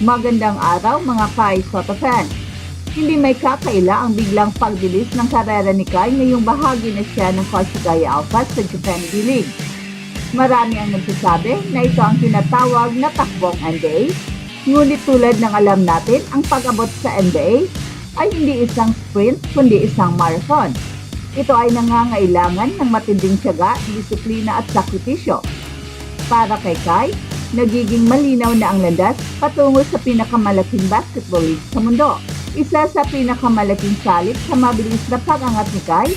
Magandang araw mga Kai Soto fans. Hindi may kakaila ang biglang pagbilis ng karera ni Kai ngayong bahagi na siya ng Koshigaya Alphas sa Japan D-League. Marami ang nagsasabi na ito ang tinatawag na takbong NBA, ngunit tulad ng alam natin, ang pag-abot sa NBA ay hindi isang sprint kundi isang marathon. Ito ay nangangailangan ng matinding tiyaga, disiplina at sakripisyo. Para kay Kai, nagiging malinaw na ang landas patungo sa pinakamalaking basketball league sa mundo. Isa sa pinakamalaking salip sa mabilis na pag-angat ni Kai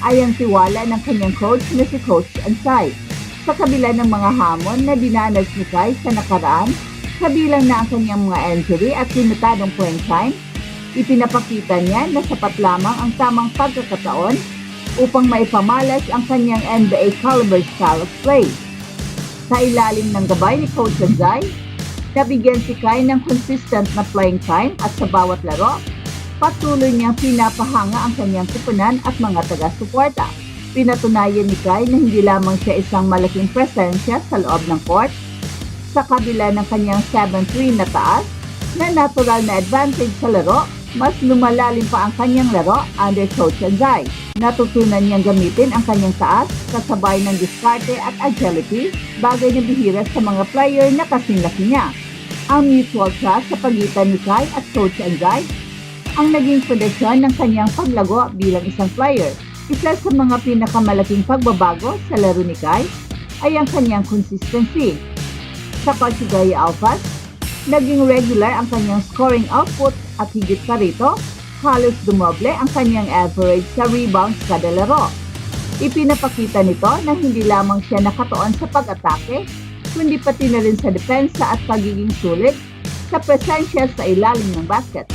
ay ang tiwala ng kanyang coach na si Coach Ansai. Sa kabila ng mga hamon na dinanas ni Kai sa nakaraan, kabilang na ang kanyang mga injury at limitadong playing time, ipinapakita niya na sapat lamang ang tamang pagkakataon upang maipamalas ang kanyang NBA caliber style of play. Sa ilalim ng gabay ni Coach Ansai, nabigyan si Kai ng consistent na playing time at sa bawat laro, patuloy niyang pinapahanga ang kanyang kupunan at mga taga-suporta. Pinatunayan ni Kai na hindi lamang siya isang malaking presensya sa loob ng court, sa kabila ng kanyang 7-3 na taas, na natural na advantage sa laro, mas lumalalim pa ang kanyang laro under Coach Ansai. Natutunan niyang gamitin ang kanyang taas kasabay ng diskarte at agility, bagay na bihira sa mga player na kasing-laki niya. Ang mutual trust sa pagitan ni Kai at Coach Ansai ang naging fondasyon ng kanyang paglago bilang isang player. Isa sa mga pinakamalaking pagbabago sa laro ni Kai ay ang kanyang consistency. Sa Koshigaya Alphas, naging regular ang kanyang scoring output at higit pa rito, halos dumoble ang kanyang average sa rebounds kada laro. Ipinapakita nito na hindi lamang siya nakatuon sa pag-atake, kundi pati na rin sa depensa at pagiging sulit sa presensya sa ilalim ng basket.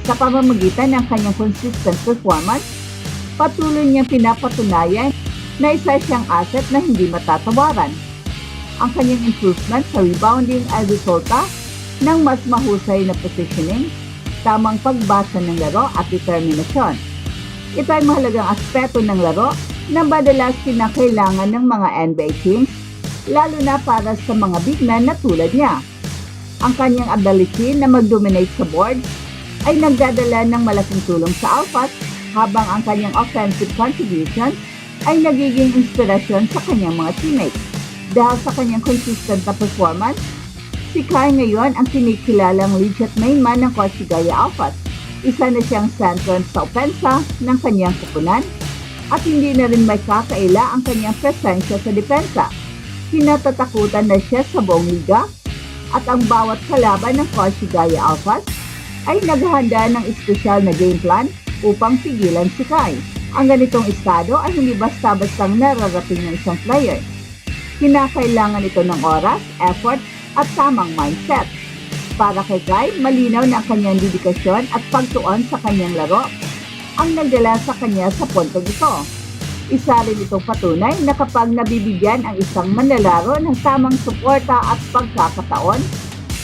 Sa pamamagitan ng kanyang consistent performance, patuloy niyang pinapatunayan na isa siyang asset na hindi matatawaran. Ang kanyang improvement sa rebounding ay resulta ng mas mahusay na positioning, tamang pagbasa ng laro at determinasyon. Ito ay mahalagang aspeto ng laro na madalas kinakailangan ng mga NBA teams, lalo na para sa mga big men na tulad niya. Ang kanyang ability na mag-dominate sa board ay nagdadala ng malaking tulong sa Alphas, habang ang kanyang offensive contributions ay nagiging inspirasyon sa kanyang mga teammates. Dahil sa kanyang consistent na performance, si Kai ngayon ang kinikilalang legit main man ng Koshigaya Alphas. Isa na siyang sentron sa opensa ng kanyang kupunan at hindi na rin may kakaila ang kanyang presensya sa depensa. Kinatatakutan na siya sa buong liga at ang bawat kalaban ng Koshigaya Alphas ay naghahanda ng espesyal na game plan upang pigilan si Kai. Ang ganitong estado ay hindi basta-bastang nararating ng isang player. Kinakailangan ito ng oras, effort, at tamang mindset. Para kay Kai, malinaw na ang kanyang dedikasyon at pagtuon sa kanyang laro ang nagdala sa kanya sa puntong ito. Isa rin itong patunay na kapag nabibigyan ang isang manlalaro ng tamang suporta at pagkakataon,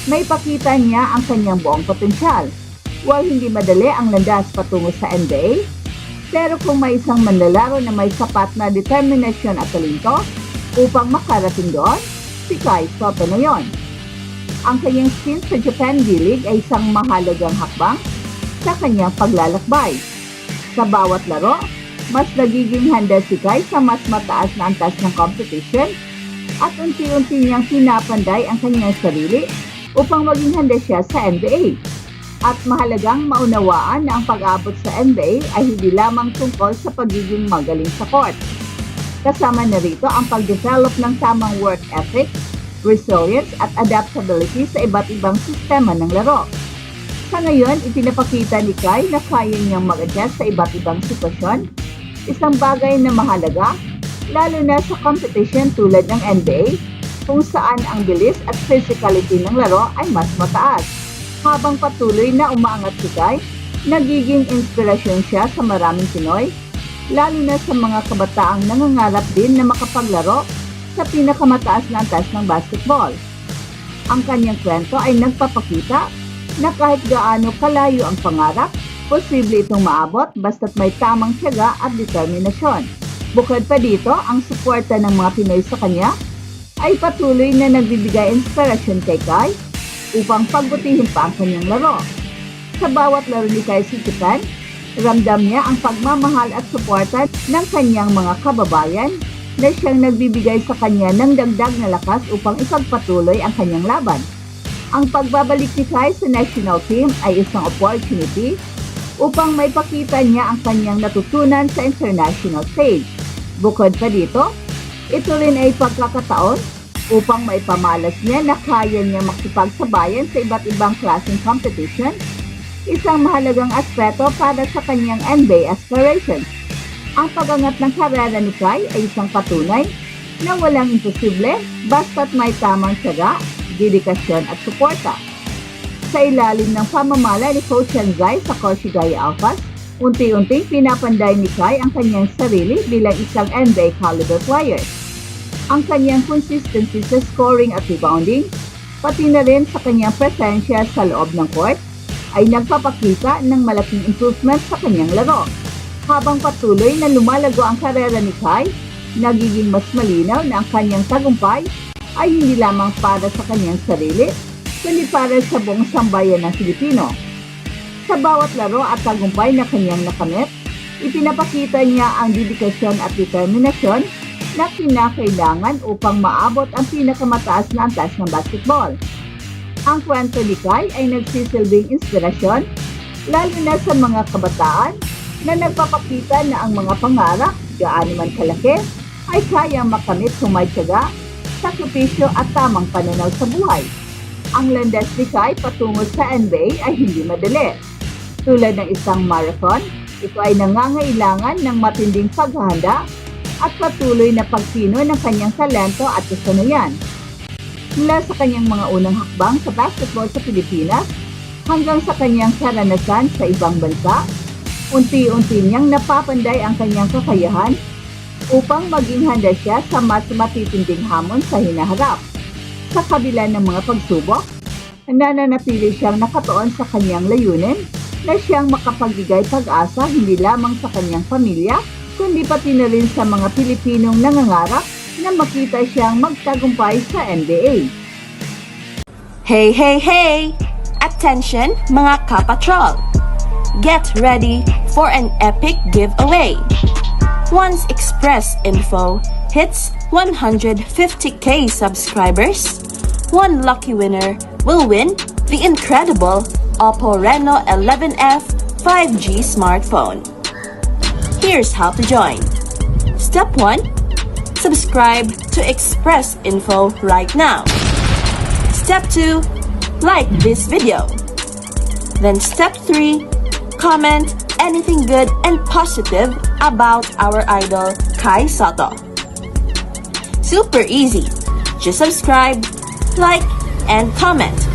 may pakita niya ang kanyang buong potensyal. While hindi madali ang landas patungo sa NBA, pero kung may isang manlalaro na may sapat na determinasyon at talento upang makarating doon, si Kai Soto na yon. Ang kanyang stint sa Japan D-League ay isang mahalagang hakbang sa kanyang paglalakbay. Sa bawat laro, mas nagiging handa si Kai sa mas mataas na antas ng competition at unti-unti niyang pinapanday ang kanyang sarili upang maging handa siya sa NBA. At mahalagang maunawaan na ang pag-abot sa NBA ay hindi lamang tungkol sa pagiging magaling sa court. Kasama na rito ang pag-develop ng tamang work ethic, resilience at adaptability sa iba't ibang sistema ng laro. Sa ngayon, ipinapakita ni Kai na kaya niyang mag-adjust sa iba't ibang sitwasyon, isang bagay na mahalaga, lalo na sa competition tulad ng NBA, kung saan ang bilis at physicality ng laro ay mas mataas. Habang patuloy na umaangat si Kai, nagiging inspirasyon siya sa maraming Pinoy, lalo na sa mga kabataang nangangarap din na makapaglaro sa pinakamataas na antas ng basketball. Ang kanyang kwento ay nagpapakita na kahit gaano kalayo ang pangarap, posible itong maabot basta't may tamang tiyaga at determinasyon. Bukod pa dito, ang suporta ng mga Pinoy sa kanya ay patuloy na nagbibigay inspirasyon kay Kai upang pagbutihin pa ang kanyang laro. Sa bawat laro ni Kai sa Japan, ramdam niya ang pagmamahal at suporta ng kanyang mga kababayan na siyang nagbibigay sa kanya ng dagdag na lakas upang ipagpatuloy ang kanyang laban. Ang pagbabalik ni Kai sa national team ay isang opportunity upang maipakita niya ang kanyang natutunan sa international stage. Bukod pa dito, ito rin ay pagkakataon upang maipamalas niya na kaya niya makipagsabayan sa iba't ibang klaseng competition, isang mahalagang aspeto para sa kanyang NBA aspirations. Ang pag-angat ng karera ni Kai ay isang patunay na walang imposible basta't may tamang tiyaga, dedikasyon at suporta. Sa ilalim ng pamamala ni Coach Shanghai sa Koshigaya Alphas, unti-unting pinapanday ni Kai ang kanyang sarili bilang isang NBA caliber player. Ang kanyang consistency sa scoring at rebounding, pati na rin sa kanyang presensya sa loob ng court, ay nagpapakita ng malaking improvement sa kanyang laro. Habang patuloy na lumalago ang karera ni Kai, nagiging mas malinaw na ang kanyang tagumpay ay hindi lamang para sa kanyang sarili, kundi para sa buong sambayan ng Pilipino. Sa bawat laro at tagumpay na kanyang nakamit, ipinapakita niya ang dedikasyon at determinasyon na kinakailangan upang maabot ang pinakamataas na antas ng basketball. Ang kwento ni Kai ay nagsisilbing inspirasyon, lalo na sa mga kabataan na nagpapakita na ang mga pangarap, gaano man kalaki, ay kayang makamit kung may tiyaga, sakripisyo at tamang pananaw sa buhay. Ang landas ni Kai patungo sa NBA ay hindi madali. Tulad ng isang marathon, ito ay nangangailangan ng matinding paghahanda at patuloy na pagpino ng kanyang talento at kasanayan. Mula sa kanyang mga unang hakbang sa basketball sa Pilipinas hanggang sa kanyang karanasan sa ibang bansa, unti-unti niyang napapanday ang kanyang kakayahan upang maging handa siya sa mas matitinding hamon sa hinaharap. Sa kabila ng mga pagsubok, nananatili siyang nakatuon sa kanyang layunin na siyang makapagbigay pag-asa hindi lamang sa kanyang pamilya, kundi pati na rin sa mga Pilipinong nangangarap na makita siyang magtagumpay sa NBA. Hey, hey, hey! Attention mga kapatrol! Get ready for an epic giveaway! Once Express Info hits 150k subscribers, one lucky winner will win the incredible Oppo Reno 11F 5G smartphone. Here's how to join. Step 1. Subscribe to Express Info right now. Step 2. Like this video. Then step 3. Comment anything good and positive about our idol Kai Sotto. Super easy. Just subscribe, like, and comment.